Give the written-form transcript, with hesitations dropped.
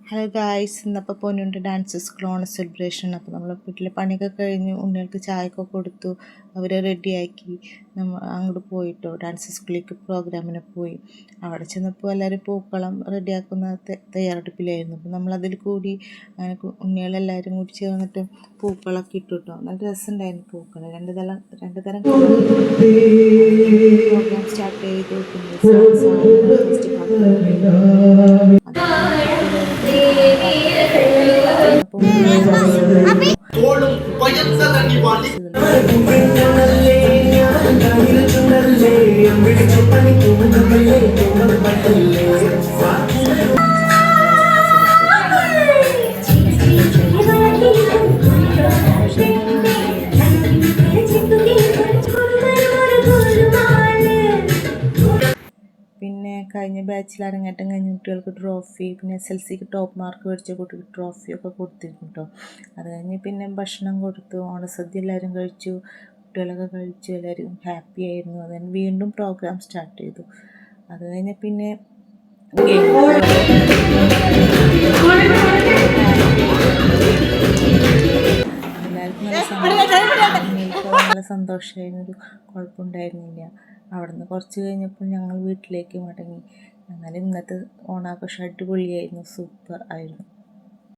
Hello guys, ഇന്നപ്പോൾ പൊന്നുണ്ട് dance school ഓണ celebration. അപ്പോൾ നമ്മൾ വീട്ടിലെ പണിയൊക്കെ കഴിഞ്ഞ് ഉണ്ണികൾക്ക് ചായയൊക്കെ കൊടുത്തു, അവരെ റെഡിയാക്കി നമ്മൾ അങ്ങോട്ട് പോയിട്ടോ ഡാൻസ് സ്കൂളിലേക്ക് പ്രോഗ്രാമിന് പോയി. അവിടെ ചെന്നപ്പോൾ എല്ലാവരും പൂക്കളം റെഡിയാക്കുന്ന തയ്യാറെടുപ്പിലായിരുന്നു. അപ്പോൾ നമ്മളതിൽ കൂടി ഉണ്ണികളെല്ലാവരും കൂടി ചേർന്നിട്ട് പൂക്കളൊക്കെ ഇട്ടു കേട്ടോ. നല്ല രസമുണ്ടായിരുന്നു പൂക്കൾ. രണ്ട് തരം പ്രോഗ്രാം സ്റ്റാർട്ട് ചെയ്തു. പിന്നെ ഫസ്റ്റ് പിന്നെ കഴിഞ്ഞ ബാച്ചിൽ അരങ്ങേറ്റം കഴിഞ്ഞ കുട്ടികൾക്ക് ട്രോഫി, പിന്നെ SLCക്ക് ടോപ്പ് മാർക്ക് മേടിച്ച കുട്ടികൾക്ക് ട്രോഫിയൊക്കെ കൊടുത്തിരുന്നു കേട്ടോ. അത് കഴിഞ്ഞ് പിന്നെ ഭക്ഷണം കൊടുത്തു, ഓണസദ്യ എല്ലാവരും കഴിച്ചു, കുട്ടികളൊക്കെ കഴിച്ചു, എല്ലാവരും ഹാപ്പി ആയിരുന്നു. അത് കഴിഞ്ഞ് വീണ്ടും പ്രോഗ്രാം സ്റ്റാർട്ട് ചെയ്തു. അത് കഴിഞ്ഞ് പിന്നെ എല്ലാവർക്കും നല്ല സന്തോഷമായിരുന്നു, ഒരു കുഴപ്പമുണ്ടായിരുന്നില്ല. അവിടുന്ന് കുറച്ച് കഴിഞ്ഞപ്പോൾ ഞങ്ങൾ വീട്ടിലേക്ക് മടങ്ങി. എന്നാലും ഇന്നത്തെ ഓണാഘോഷം അടിപൊളിയായിരുന്നു, സൂപ്പർ ആയിരുന്നു.